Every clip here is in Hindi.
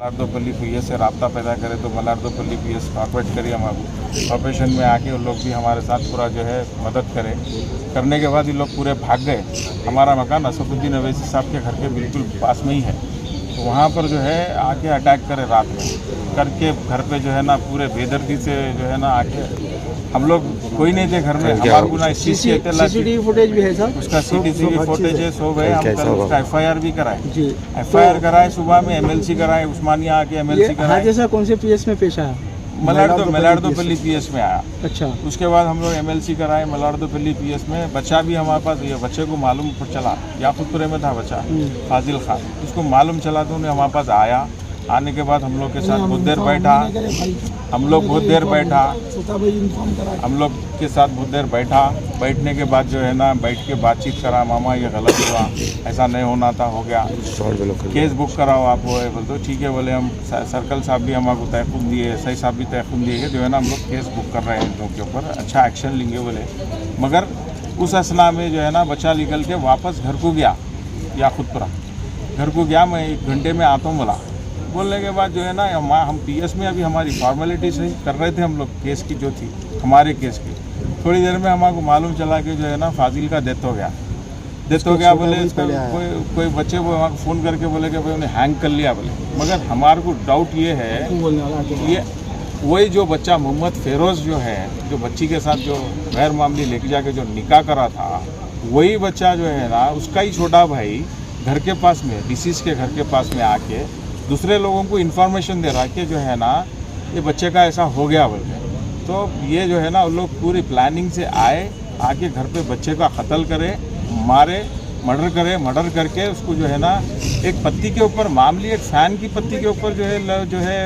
मलारदोपल्ली पीएस से रब्ता पैदा करे तो मलारदोपल्ली पीएस कॉर्पोरेट करिए हमारे कॉर्पोरेशन में आके वो लोग भी हमारे साथ पूरा जो है मदद करे। करने के बाद ये लोग पूरे भाग गए। हमारा मकान असफुद्दीन अवैसी साहब के घर के बिल्कुल पास में ही है, तो वहाँ पर जो है आके अटैक करे रात में करके घर पे जो है ना पूरे बेदर्दी से जो है ना आके हम लोग कोई नहीं थे घर में। हमारे को ना इस चीज़ की सीसीटीवी फुटेज भी है सर, उसका सीसीटीवी फुटेज है, सो गए। हम कल उसका एफआईआर भी कराए जी, एफआईआर कराए, सुबह में एमएलसी कराए, उस्मानिया आके एमएलसी कराए। जैसा कौन से पीएस में पेश आया? मलारदोपल्ली पीएस में आया। अच्छा, उसके बाद हम लोग एमएलसी कराए मलारदोपल्ली पीएस में। बच्चा भी हमारे पास, ये बच्चे को मालूम चला, याकूतपुरे में था बच्चा फाजिल खान, उसको मालूम चला तो उन्हें हमारे पास आया। आने के बाद हम लोग के साथ बहुत देर बैठा, हम लोग के साथ बहुत देर बैठा। बैठने के बाद जो है ना बैठ के बातचीत करा, मामा ये गलत हुआ, ऐसा नहीं होना था, हो गया, केस बुक कराओ आप। वो बोल तो ठीक है, बोले हम सर्कल साहब भी हमको तहफ़्फ़ुज़ दिए, सही साहब भी तहफ़्फ़ुज़ दिए कि जो है ना हम लोग केस बुक कर रहे हैं इन लोगों के ऊपर, अच्छा एक्शन लेंगे बोले। मगर उस असना में जो है ना बच्चा निकल के वापस घर को गया, याकूतपुरा घर को गया। मैं 1 घंटे में आता हूँ बोला। बोलने के बाद जो है ना हम पीएस में अभी हमारी फॉर्मेलिटी सही कर रहे थे हम लोग, केस की जो थी हमारे केस की। थोड़ी देर में हमको मालूम चला कि जो है ना फाजिल का डेथ हो गया। बोले कोई बच्चे वो वहाँ फ़ोन करके बोले कि भाई उन्हें हैंग कर लिया बोले। मगर हमारे को डाउट ये है, ये वही जो बच्चा मोहम्मद फेरोज़ जो है, जो बच्ची के साथ जो गैर मामली लेके जाके जो निकाह करा था, वही बच्चा जो है ना उसका ही छोटा भाई घर के पास में, डिसीज़ के घर के पास में आके दूसरे लोगों को इन्फॉर्मेशन दे रहा कि जो है ना ये बच्चे का ऐसा हो गया बोल के। तो ये जो है ना उन लोग पूरी प्लानिंग से आके घर पे बच्चे का कत्ल करे, मारे, मर्डर करके उसको जो है ना एक पत्ती के ऊपर, मामूली एक फ़ैन की पत्ती के ऊपर जो है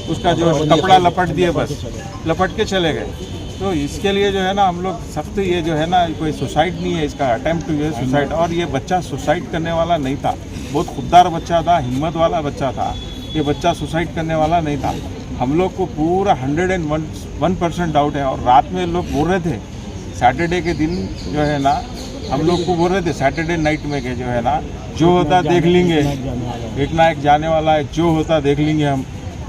उसका जो कपड़ा लपट दिए, बस लपट के चले गए। तो इसके लिए जो है ना हम लोग सख्त, ये जो है ना कोई सुसाइड नहीं है, इसका अटेम्प्ट टू ये सुसाइड। और ये बच्चा सुसाइड करने वाला नहीं था, बहुत खुददार बच्चा था, हिम्मत वाला बच्चा था। ये बच्चा सुसाइड करने वाला नहीं था। हम लोग को पूरा 101% डाउट है। और रात में लोग बोल रहे थे, सैटरडे के दिन जो है ना हम लोग को बोल रहे थे, सैटरडे नाइट में के जो है ना जो होता देख लेंगे, एक ना एक जाने वाला है, जो होता देख लेंगे।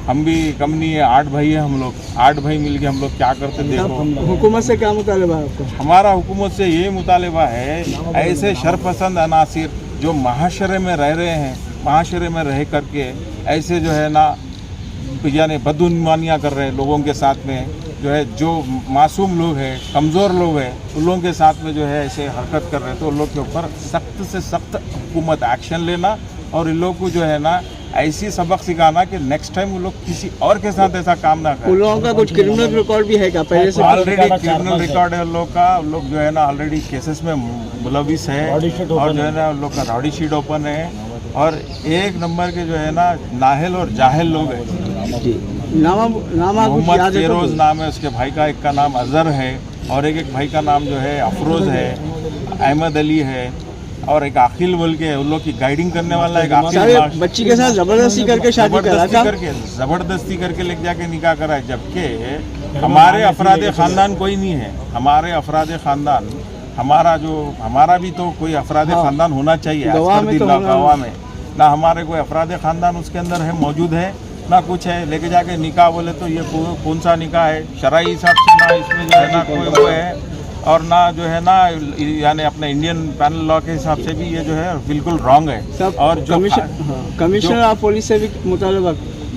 हम भी कम नहीं है, 8 भाई है हम लोग, 8 भाई मिलके हम लोग क्या करते देखो। हुकूमत से क्या मुतालबा है आपको? हमारा हुकूमत से ये मुतालबा है, ऐसे शरपसंद अनासिर जो महाशरे में रह रहे हैं, महाशरे में रह करके ऐसे जो है ना यानी बदगुमानियाँ कर रहे हैं लोगों के साथ में, जो है जो मासूम लोग हैं, कमज़ोर लोग हैं, उन लोगों के साथ में जो है ऐसे हरकत कर रहे हैं। तो उन लोग के ऊपर सख्त से सख्त हुकूमत एक्शन लेना और इन लोग को जो है ना ऐसी सबक सिखाना कि नेक्स्ट टाइम वो लोग किसी और के साथ ऐसा काम ना करें। उन लोगों का कुछ क्रिमिनल रिकॉर्ड भी है क्या पहले से? ऑलरेडी क्रिमिनल रिकॉर्ड है उन लोग का। उन लोग जो है ना ऑलरेडी केसेस में मुलविस है, और जो है ना उन लोग का रॉडी शीट ओपन है। और एक नंबर के जो है ना नाहल और जाहिल लोग हैं। मोहम्मद फेरोज़ नाम है उसके भाई का, एक का नाम अजहर है और एक भाई का नाम जो है अफरोज़ है, अहमद अली है, और एक आखिल बोल के उन लोग की गाइडिंग करने वाला एक आखिल। बच्ची के साथ जबरदस्ती करके शादी करा था, जबरदस्ती करके लेके जाके निकाह करा है। जबकि हमारे अफराद ख़ानदान कोई नहीं है, हमारे अफराद ख़ानदान, हमारा भी तो कोई अफराद ख़ानदान होना चाहिए गवाह में। ना हमारे कोई अफराद ख़ानदान उसके अंदर है, मौजूद है, ना कुछ है। लेके जाके निकाह बोले तो ये कौन सा निकाह है? शरई हिसाब से ना इसमें जो है ना कोई वो है, और ना जो है ना यानी अपने इंडियन पैनल लॉ के हिसाब से भी ये जो है बिल्कुल रॉन्ग है। और जो कमिश्नर ऑफ पुलिस से भी मुतालबा,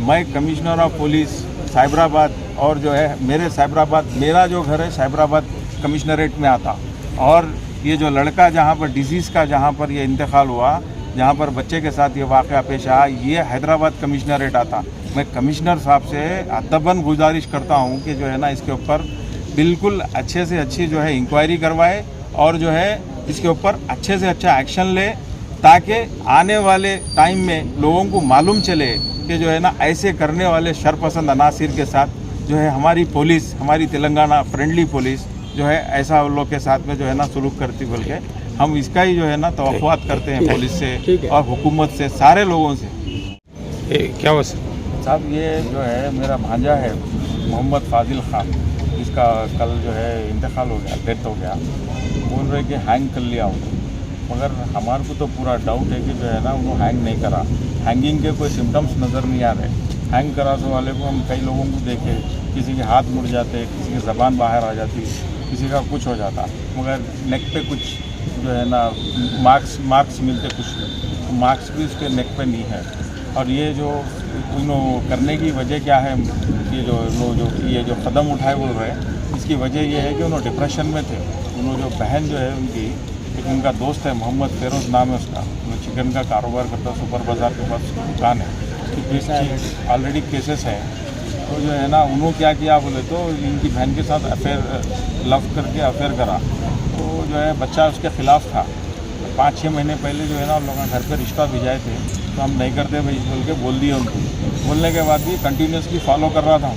मैं कमिश्नर ऑफ पुलिस साइबराबाद, और जो है मेरे साइबराबाद, मेरा जो घर है साइबराबाद कमिश्नरेट में आता, और ये जो लड़का जहाँ पर डिजीज़ का जहाँ पर ये इंतकाल हुआ, जहाँ पर बच्चे के साथ ये वाक़या पेश आया, ये हैदराबाद कमिश्नरेट आता। मैं कमिश्नर साहब से अदबन गुजारिश करता हूँ कि जो है ना इसके ऊपर बिल्कुल अच्छे से अच्छी जो है इंक्वायरी करवाए, और जो है इसके ऊपर अच्छे से अच्छा एक्शन ले, ताकि आने वाले टाइम में लोगों को मालूम चले कि जो है ना ऐसे करने वाले शरपसंद अनासिर के साथ जो है हमारी पुलिस, हमारी तेलंगाना फ्रेंडली पुलिस जो है ऐसा उन लोग के साथ में जो है ना सलूक करती। बोल के हम इसका ही जो है ना तवक्कुआत करते हैं पुलिस से और हुकूमत से, सारे लोगों से। क्या हुआ साहब? ये जो है मेरा भांजा है मोहम्मद फाजिल खान, इसका कल जो है इंतकाल हो गया, डेथ हो गया। बोल रहे कि हैंग कर लिया हूँ, मगर हमारे को तो पूरा डाउट है कि जो है ना उन्होंने हैंग नहीं करा। हैंगिंग के कोई सिम्टम्स नज़र नहीं आ रहे। हैंग कराने वाले को हम कई लोगों को देखे, किसी के हाथ मुड़ जाते, किसी की ज़बान बाहर आ जाती, किसी का कुछ हो जाता, मगर नेक पे कुछ जो है ना मार्क्स मिलते कुछ, मार्क्स भी उसके नेक पे नहीं है। और ये जो उन्होंने करने की वजह क्या है, ये जो कदम उठाए बोल रहे हैं, इसकी वजह ये है कि उन्होंने डिप्रेशन में थे। उन्होंने जो बहन जो है उनकी, एक उनका दोस्त है मोहम्मद फेरोज़ नाम है उसका, वो चिकन का कारोबार करता है, सुपर बाज़ार के पास उसकी दुकान है, ऑलरेडी केसेस है। तो जो है ना उन्होंने क्या किया बोले तो इनकी बहन के साथ लव करके अफेयर करा। तो जो है बच्चा उसके ख़िलाफ़ था। 5-6 महीने पहले जो है ना उन लोगों घर पे रिश्ता भिजाए थे, तो हम नहीं करते भाई बोल के बोल दिए उनको। बोलने के बाद भी कंटिन्यूसली फॉलो कर रहा था।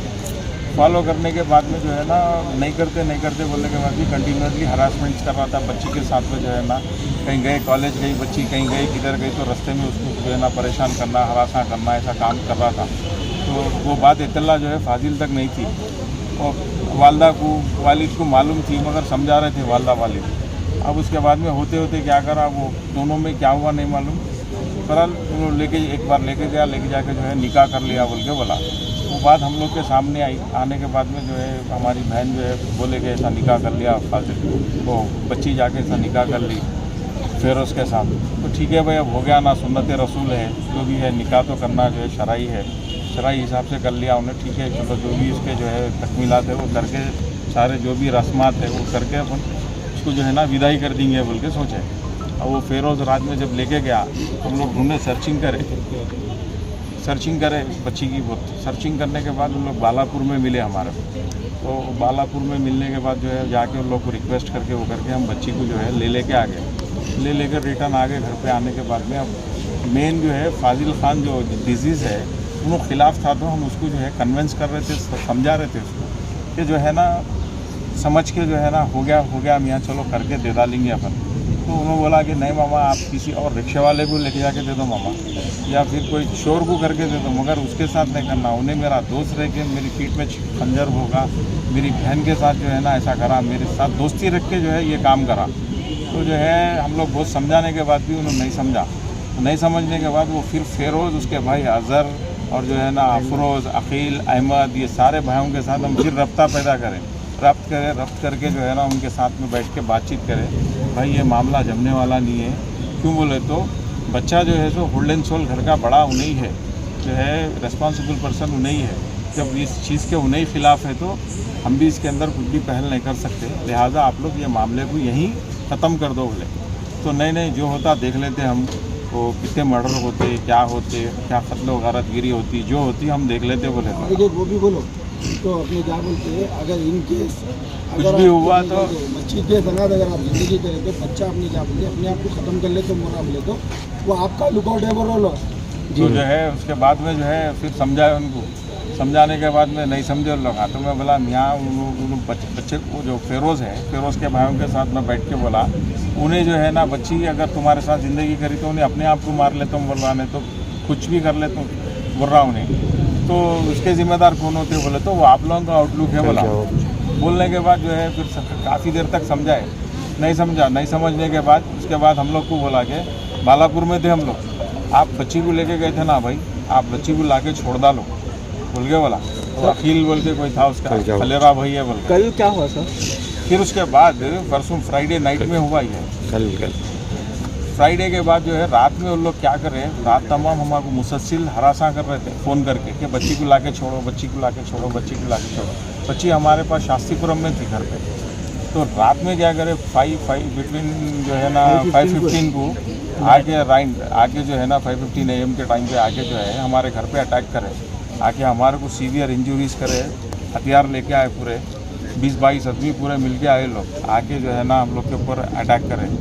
फॉलो करने के बाद में जो है ना नहीं करते बोलने के बाद भी कंटिन्यूसली हरासमेंट्स कर रहा था बच्ची के साथ में। जो है ना कहीं गए, कॉलेज गई बच्ची, कहीं गई किधर गई, तो रास्ते में उसको जो है ना परेशान करना, हरासा करना, ऐसा काम कर रहा था। तो वो बात इत्तला जो है फाजिल तक नहीं थी, और वालिद को मालूम थी, मगर समझा रहे थे वालदा वालिद। अब उसके बाद में होते होते क्या करा, वो दोनों में क्या हुआ नहीं मालूम। बहरहाल एक बार लेके जाके जो है निकाह कर लिया बोल के बोला। वो बात हम लोग के सामने आई। आने के बाद में जो है हमारी बहन जो है बोले कि ऐसा निकाह कर लिया फाजिल, वो बच्ची जाके ऐसा निकाह कर ली फेरोज़ के साथ। तो ठीक है भाई, अब हो गया ना, सुन्नत रसूल है, जो भी है निकाह तो करना जो है शरई है, शरई हिसाब से कर लिया उन्हें। ठीक है, चलो जो भी उसके जो है तकमीलात है वो करके, सारे जो भी रस्मात है वो करके अपन उसको जो है ना विदाई कर देंगे बोल के सोचे। और वो फेरोज़ रात में जब लेके गया, हम लोग ढूंढे, सर्चिंग करे बच्ची की। बहुत सर्चिंग करने के बाद उन लोग बालापुर में मिले हमारे। तो बालापुर में मिलने के बाद जो है जाके उन लोग को रिक्वेस्ट करके वो करके हम बच्ची को जो है लेके आ गए। लेकर रिटर्न आ गए। घर पे आने के बाद में अब मेन जो है फाजिल खान जो डिजीज़ है उनके ख़िलाफ़ था, तो हम उसको जो है कन्विंस कर रहे थे, समझा रहे थे उसको कि जो है ना समझ के जो है ना हो गया मियाँ, चलो करके दे डालेंगे अपन। तो उन्होंने बोला कि नहीं मामा, आप किसी और रिक्शे वाले को लेके जाके दे दो मामा, या फिर कोई चोर को करके दे दो, मगर उसके साथ नहीं करना। उन्हें मेरा दोस्त रह के मेरी पीठ में खंजर होगा, मेरी बहन के साथ जो है ना ऐसा करा, मेरे साथ दोस्ती रख के जो है ये काम करा। तो जो है हम लोग बहुत समझाने के बाद भी उन्होंने नहीं समझा। तो नहीं समझने के बाद वो फिर फेरोज़, उसके भाई अज़हर और जो है ना अफरोज़, अकील, अहमद, ये सारे भाइयों के साथ हम फिर रब्ता पैदा करें, रब्त करके जो है ना उनके साथ में बैठ के बातचीत करें। भाई ये मामला जमने वाला नहीं है। क्यों बोले तो बच्चा जो है सो होल्ड एंड सोल घर का बड़ा उन्हीं है, जो है रिस्पॉन्सिबल पर्सन उन्हीं है। जब इस चीज़ के उन्हीं खिलाफ़ है तो हम भी इसके अंदर कुछ भी पहल नहीं कर सकते। लिहाजा आप लोग ये मामले को यहीं ख़त्म कर दो बोले। तो नहीं, जो होता देख लेते हम, वो कितने मर्डर होते, क्या कत्ल वगैरह गिरी होती, जो होती हम देख लेते बोले। तो वो भी बोलो तो अपने क्या बोलते हैं, अगर इन केस कुछ भी हुआ तो बच्ची के अगर आप जिंदगी करें तो बच्चा अपनी क्या बोलते अपने आप को ख़त्म कर ले तो मोरा बोले तो वो आपका लुकआउट है बोलो। तो जो है उसके बाद में जो है फिर समझाए उनको। समझाने के बाद में नहीं समझे उन लोग। तो मैं बोला मियाँ, बच्चे को जो फेरोज़ है, फेरोज़ के भाइयों के साथ मैं बैठ के बोला, उन्हें जो है ना बच्ची अगर तुम्हारे साथ ज़िंदगी करी तो उन्हें अपने आप को मार लेता हूँ बोल रहा, नहीं तो कुछ भी कर लेता हूँ बोल रहा उन्हें। तो उसके ज़िम्मेदार कौन होते बोले तो वो आप लोगों का आउटलुक है बोला। बोलने के बाद जो है फिर काफ़ी देर तक समझाए, नहीं समझा। नहीं समझने के बाद उसके बाद हम लोग को बोला कि बालापुर में थे हम लोग, आप बच्ची को लेके गए थे ना भाई, आप बच्ची को ला के छोड़ डालो बोल के बोला। तो अखिल बोल के कोई था उसका, खलेरा भाई है बोल। कल क्या हुआ सर? फिर उसके बाद परसों फ्राइडे नाइट में हुआ ही है। कल फ्राइडे के बाद जो है रात में उन लोग क्या कर रहे हैं, रात तमाम हमारे मुसलसिल हरासा कर रहे थे फ़ोन करके कि बच्ची को ला के छोड़ो, बच्ची को ला के छोड़ो, बच्ची को ला के छोड़ो। बच्ची हमारे पास शास्त्रीपुरम में थी घर पे। तो रात में क्या करे, 5 बिटवीन जो है ना 5:15 को आके जो है ना 5:15 AM के टाइम पे आके जो है हमारे घर पे अटैक करे, आके हमारे को सीवियर इंजरीज करे, हथियार लेके आए पूरे 20-22 आदमी पूरे मिल के आए लोग, आके जो है ना हम लोग के ऊपर अटैक करे।